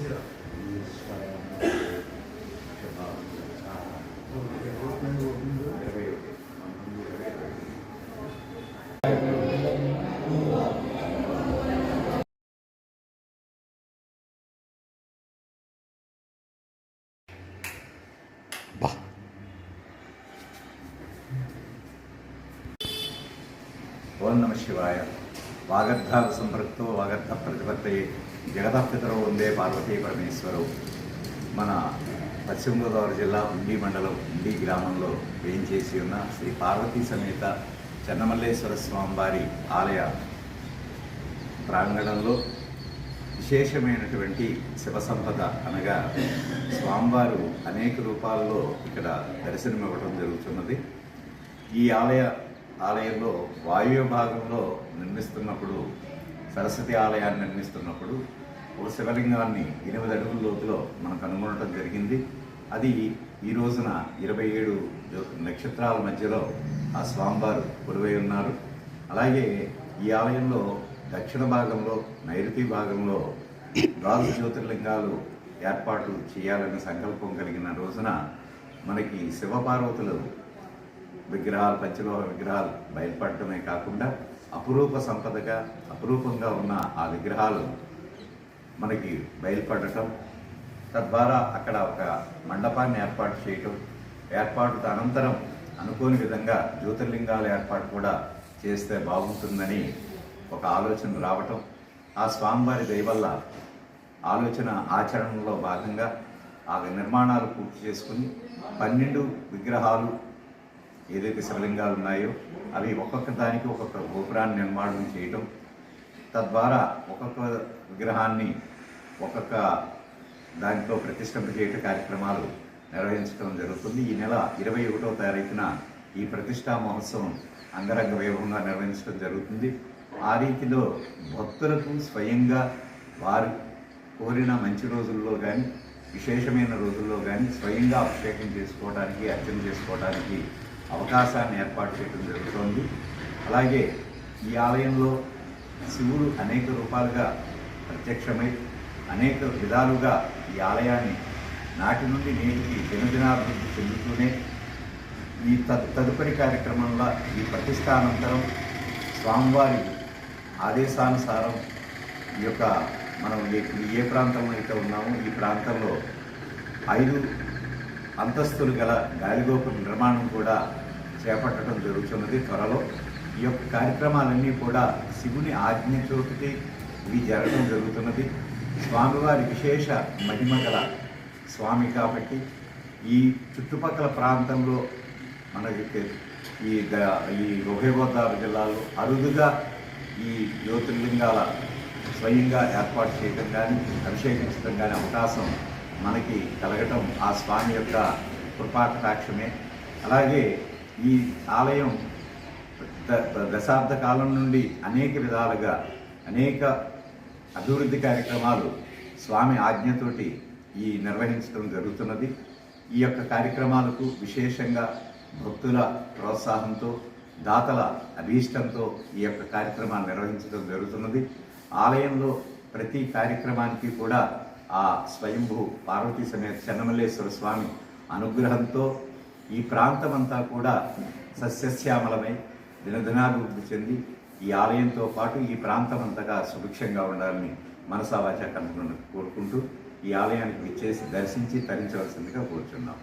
ఓం నమ శివాయ. వాగర్ధావ సంపృక్తో వాగర్ధ ప్రతిపత్తయే జగదపితరో వందే పార్వతీ పరమేశ్వరవు. మన పశ్చిమ గోదావరి జిల్లా ఉండి మండలం ఉండి గ్రామంలో వేయించేసి ఉన్న శ్రీ పార్వతీ సమేత చెన్నమల్లేశ్వర స్వామివారి ఆలయ ప్రాంగణంలో విశేషమైనటువంటి శివ సంపద అనగా స్వామివారు అనేక రూపాల్లో ఇక్కడ దర్శనమివ్వడం జరుగుతున్నది. ఈ ఆలయంలో వాయువ్య భాగంలో నిర్మిస్తున్నప్పుడు, సరస్వతి ఆలయాన్ని నిర్మిస్తున్నప్పుడు ఒక శివలింగాన్ని 8 అడుగుల లోతులో మనం కనుగొనడం జరిగింది. అది ఈ రోజున 27 నక్షత్రాల మధ్యలో ఆ స్వామివారు కొలువై ఉన్నారు. అలాగే ఈ ఆలయంలో దక్షిణ భాగంలో, నైరుతి భాగంలో ద్వాదశ జ్యోతిర్లింగాలు ఏర్పాటు చేయాలనే సంకల్పం కలిగిన రోజున మనకి శివపార్వతులు విగ్రహాలు, పంచలోహ విగ్రహాలు బయలుపడటమే కాకుండా అపురూప సంపదగా అపురూపంగా ఉన్న ఆ విగ్రహాలు మనకి బయలుపడటం, తద్వారా అక్కడ ఒక మండపాన్ని ఏర్పాటు చేయటం, ఏర్పాటు అనంతరం అనుకోని విధంగా జ్యోతిర్లింగాల ఏర్పాటు కూడా చేస్తే బాగుంటుందని ఒక ఆలోచన రావటం, ఆ స్వామివారి దయ వల్ల ఆలోచన ఆచరణలో భాగంగా ఆ నిర్మాణాలు పూర్తి చేసుకుని 12 విగ్రహాలు ఏదైతే శివలింగాలు ఉన్నాయో అవి ఒక్కొక్క దానికి ఒక్కొక్క గోపురాన్ని నిర్మాణం చేయటం, తద్వారా ఒక్కొక్క విగ్రహాన్ని ఒక్కొక్క దాంట్లో ప్రతిష్ఠింప చేయటం కార్యక్రమాలు నిర్వహించడం జరుగుతుంది. ఈ నెల 21వ తారీఖున ఈ ప్రతిష్టా మహోత్సవం అంగరంగ వైభవంగా నిర్వహించడం జరుగుతుంది. ఆ రీతిలో భక్తులకు స్వయంగా వారు కోరిన మంచి రోజుల్లో కానీ, విశేషమైన రోజుల్లో కానీ స్వయంగా అభిషేకం చేసుకోవడానికి, అర్చన చేసుకోవడానికి అవకాశాన్ని ఏర్పాటు చేయడం జరుగుతోంది. అలాగే ఈ ఆలయంలో శివుడు అనేక రూపాలుగా ప్రత్యక్షమై అనేక విధాలుగా ఈ ఆలయాన్ని నాటి నుండి నేటికి దినదినాభివృద్ధి చెందుతూనే ఈ తదుపరి కార్యక్రమంలో ఈ ప్రతిష్టానంతరం స్వామివారి ఆదేశానుసారం ఈ యొక్క మనం ఏ ప్రాంతంలో అయితే ఉన్నామో ఈ ప్రాంతంలో 5 అంతస్తులు గల గాలిగోపుర నిర్మాణం కూడా చేపట్టడం జరుగుతున్నది త్వరలో. ఈ యొక్క కార్యక్రమాలన్నీ కూడా శివుని ఆజ్ఞతోటి ఇవి జరగడం జరుగుతున్నది. స్వామివారి విశేష మహిమ గల స్వామి కాబట్టి ఈ చుట్టుపక్కల ప్రాంతంలో మనకి ఈ ఉభయ గోదావరి జిల్లాలో అరుదుగా ఈ జ్యోతిర్లింగాల స్వయంగా ఏర్పాటు చేయడం కానీ, అభిషేకించడం కానీ అవకాశం మనకి కలగటం ఆ స్వామి యొక్క కృపాకటాక్షమే. అలాగే ఈ ఆలయం దశాబ్ద కాలం నుండి అనేక విధాలుగా అనేక అభివృద్ధి కార్యక్రమాలు స్వామి ఆజ్ఞతోటి నిర్వహించడం జరుగుతున్నది. ఈ యొక్క కార్యక్రమాలకు విశేషంగా భక్తుల ప్రోత్సాహంతో, దాతల అభీష్టంతో ఈ యొక్క కార్యక్రమాలు నిర్వహించడం జరుగుతున్నది. ఆలయంలో ప్రతి కార్యక్రమానికి కూడా ఆ స్వయంభూ పార్వతీ సమేత చెన్నమల్లేశ్వర స్వామి అనుగ్రహంతో ఈ ప్రాంతమంతా కూడా సస్యశ్యామలమై దినదినాభివృద్ధి చెంది ఈ ఆలయంతో పాటు ఈ ప్రాంతం అంతగా సుభిక్షంగా ఉండాలని మనసావాచ కనుగొని కోరుకుంటూ ఈ ఆలయానికి విచ్చేసి దర్శించి తరించవలసిందిగా కోరుచున్నాం.